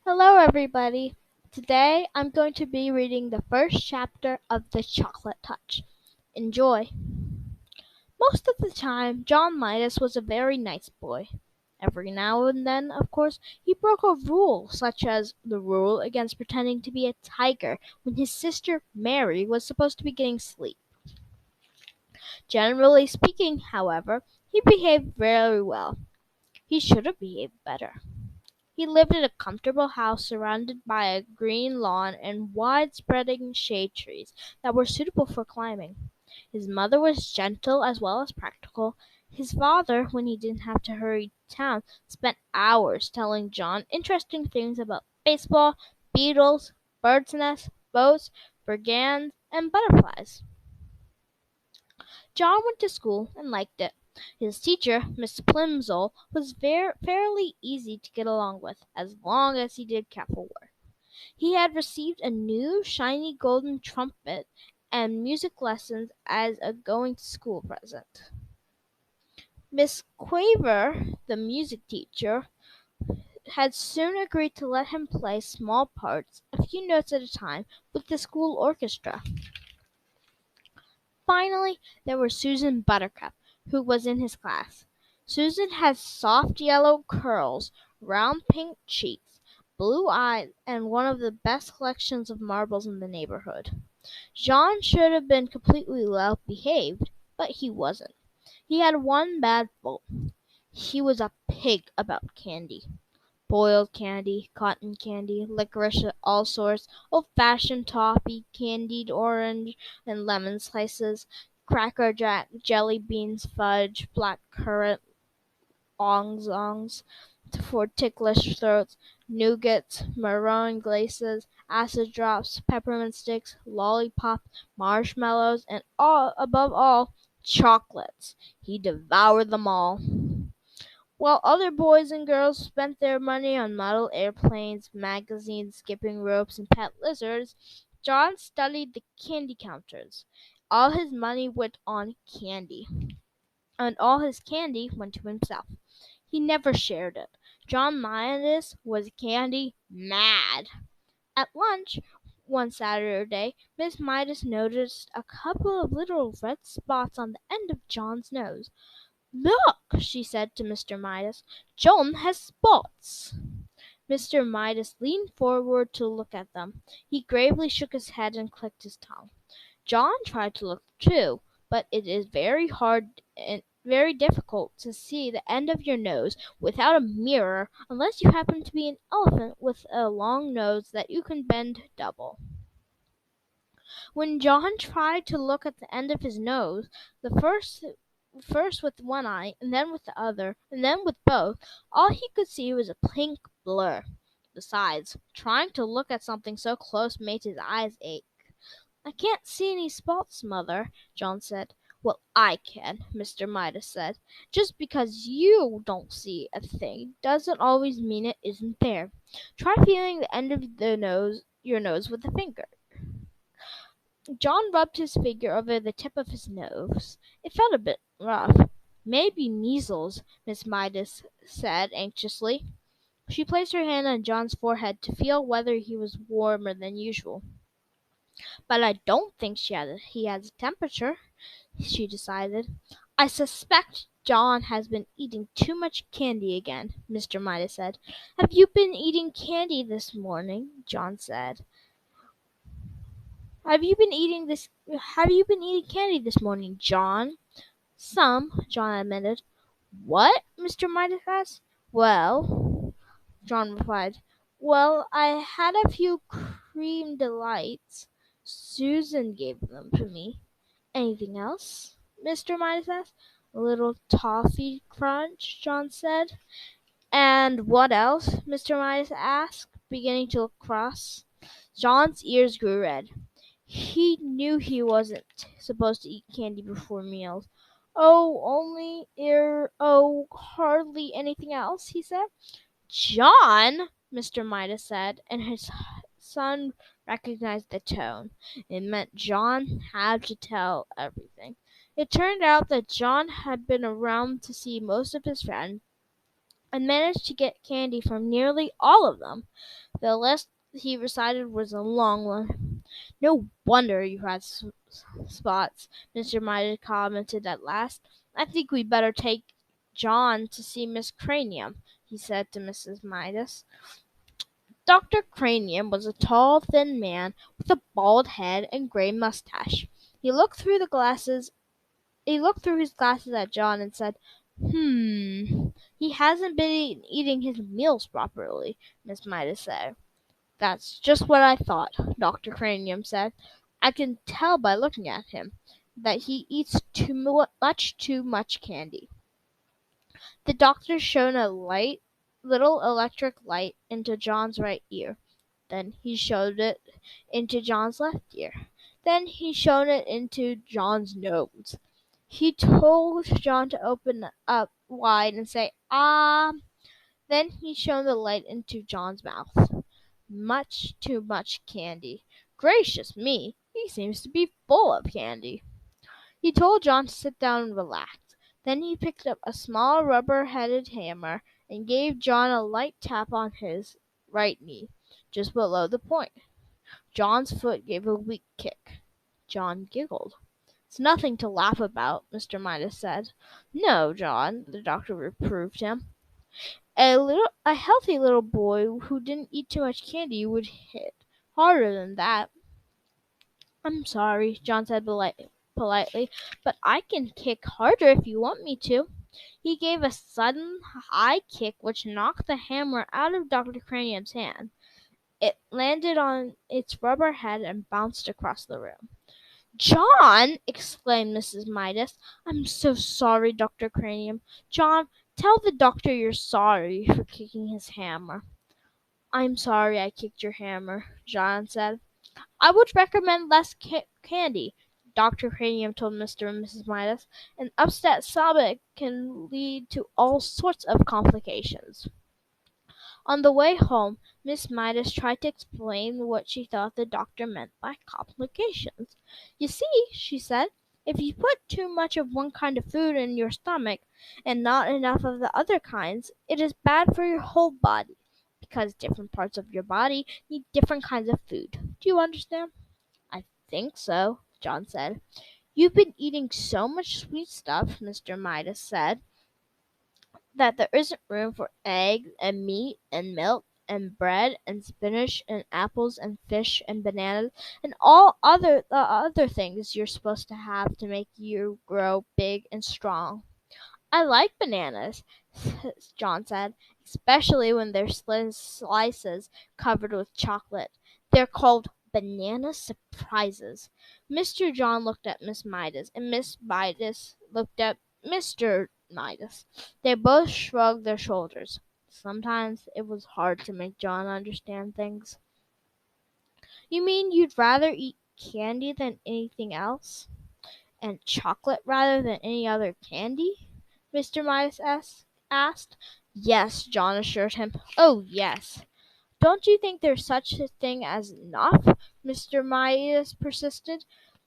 Hello, everybody. Today I'm going to be reading the first chapter of The Chocolate Touch. Enjoy. Most of the time, John Midas was a very nice boy. Every now and then, of course, he broke a rule, such as the rule against pretending to be a tiger when his sister Mary was supposed to be getting sleep. Generally speaking, however, he behaved very well. He should have behaved better. He lived in a comfortable house surrounded by a green lawn and wide-spreading shade trees that were suitable for climbing. His mother was gentle as well as practical. His father, when he didn't have to hurry to town, spent hours telling John interesting things about baseball, beetles, birds' nests, boats, brigands, and butterflies. John went to school and liked it. His teacher, Miss Plimsoll, was fairly easy to get along with, as long as he did careful work. He had received a new shiny golden trumpet and music lessons as a going-to-school present. Miss Quaver, the music teacher, had soon agreed to let him play small parts, a few notes at a time, with the school orchestra. Finally, there was Susan Buttercup, who was in his class. Susan had soft yellow curls, round pink cheeks, blue eyes, and one of the best collections of marbles in the neighborhood. John should have been completely well behaved, but he wasn't. He had one bad fault. He was a pig about candy. Boiled candy, cotton candy, licorice of all sorts, old-fashioned toffee, candied orange and lemon slices, cracker jack, jelly beans, fudge, black currant, ongs for ticklish throats, nougats, meringue glaces, acid drops, peppermint sticks, lollipops, marshmallows, and above all, chocolates. He devoured them all. While other boys and girls spent their money on model airplanes, magazines, skipping ropes, and pet lizards, John studied the candy counters. All his money went on candy, and all his candy went to himself. He never shared it. John Midas was candy mad. At lunch one Saturday, Miss Midas noticed a couple of little red spots on the end of John's nose. "Look!" she said to Mr. Midas. "John has spots." Mr. Midas leaned forward to look at them. He gravely shook his head and clicked his tongue. John tried to look too, but it is very hard and very difficult to see the end of your nose without a mirror unless you happen to be an elephant with a long nose that you can bend double. When John tried to look at the end of his nose, the first with one eye, and then with the other, and then with both, all he could see was a pink blur. Besides, trying to look at something so close made his eyes ache. "I can't see any spots, Mother," John said. "Well, I can," Mr. Midas said. "Just because you don't see a thing doesn't always mean it isn't there. Try feeling the end of your nose with a finger." John rubbed his finger over the tip of his nose. It felt a bit rough. "Maybe measles," Miss Midas said anxiously. She placed her hand on John's forehead to feel whether he was warmer than usual. "But I don't think he has a temperature," she decided. "I suspect John has been eating too much candy again," Mr. Midas said. "Have you been eating candy this morning?" John said. Have you been eating candy this morning, John?" "Some," John admitted. "What?" Mr. Midas asked. "Well," John replied, "well, I had a few cream delights. Susan gave them to me." "Anything else?" Mr. Midas asked. "A little toffee crunch," John said. "And what else?" Mr. Midas asked, beginning to look cross. John's ears grew red. He knew he wasn't supposed to eat candy before meals. Hardly anything else," he said. "John!" Mr. Midas said, and his son recognized the tone. It meant John had to tell everything. It turned out that John had been around to see most of his friends, and managed to get candy from nearly all of them. The list he recited was a long one. "No wonder you had spots," Mr. Midas commented at last. "I think we'd better take John to see Miss Cranium," he said to Mrs. Midas. Dr. Cranium was a tall, thin man with a bald head and gray mustache. He looked through his glasses at John and said, He hasn't been eating his meals properly," Miss Midas said. "That's just what I thought," Dr. Cranium said. "I can tell by looking at him that he eats too much candy." The doctor shone a little electric light into John's right ear. Then he showed it into John's left ear. Then he shone it into John's nose. He told John to open up wide and say, "Ah." Then he shone the light into John's mouth. Much too much candy. Gracious me, he seems to be full of candy. He told John to sit down and relax. Then he picked up a small rubber-headed hammer and gave John a light tap on his right knee, just below the point. John's foot gave a weak kick. John giggled. "It's nothing to laugh about," Mr. Midas said. "No, John," the doctor reproved him. A healthy little boy who didn't eat too much candy would hit harder than that." "I'm sorry," John said politely, "but I can kick harder if you want me to." He gave a sudden high kick which knocked the hammer out of Dr. Cranium's hand. It landed on its rubber head and bounced across the room. "John!" exclaimed Mrs. Midas. "I'm so sorry, Dr. Cranium. John, tell the doctor you're sorry for kicking his hammer." "I'm sorry I kicked your hammer," John said. "I would recommend less candy," Dr. Cranium told Mr. and Mrs. Midas. "An upset stomach can lead to all sorts of complications." On the way home, Miss Midas tried to explain what she thought the doctor meant by complications. "You see," she said, "if you put too much of one kind of food in your stomach and not enough of the other kinds, it is bad for your whole body, because different parts of your body need different kinds of food. Do you understand?" "I think so," John said. "You've been eating so much sweet stuff," Mr. Midas said, "that there isn't room for eggs and meat and milk and bread and spinach and apples and fish and bananas and all other things you're supposed to have to make you grow big and strong." "I like bananas," John said, "especially when they're slices covered with chocolate. They're called banana surprises." Mr. John looked at Miss Midas, and Miss Midas looked at Mr. Midas. They both shrugged their shoulders. Sometimes it was hard to make John understand things. "You mean you'd rather eat candy than anything else? And chocolate rather than any other candy?" Mr. Midas asked. "Yes," John assured him. "Oh, yes." "Don't you think there's such a thing as enough?" Mr. Midas persisted.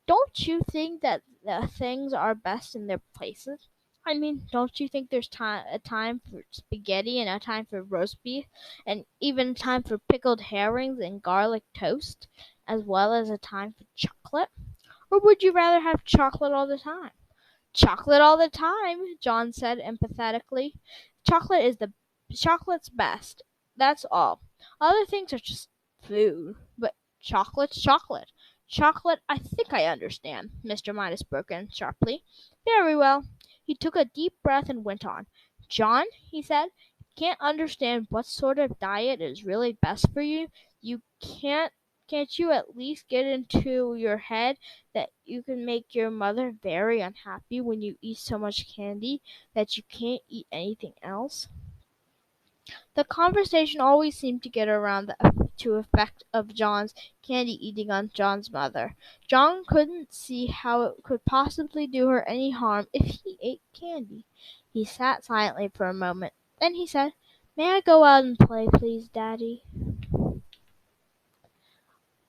"Don't you think that the things are best in their places? I mean, don't you think there's a time for spaghetti and a time for roast beef, and even a time for pickled herrings and garlic toast, as well as a time for chocolate? Or would you rather have chocolate all the time?" "Chocolate all the time," John said emphatically. Chocolate's best. That's all. Other things are just food. But chocolate's chocolate." "Chocolate, I think I understand," Mr. Midas broke in sharply. "Very well." He took a deep breath and went on. "John," he said, "can't understand what sort of diet is really best for you. You can't you at least get into your head that you can make your mother very unhappy when you eat so much candy that you can't eat anything else?" The conversation always seemed to get around the effect of John's candy eating on John's mother. John couldn't see how it could possibly do her any harm if he ate candy. He sat silently for a moment. Then he said, "May I go out and play, please, Daddy?"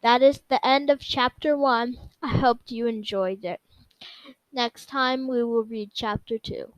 That is the end of chapter 1. I hope you enjoyed it. Next time we will read chapter 2.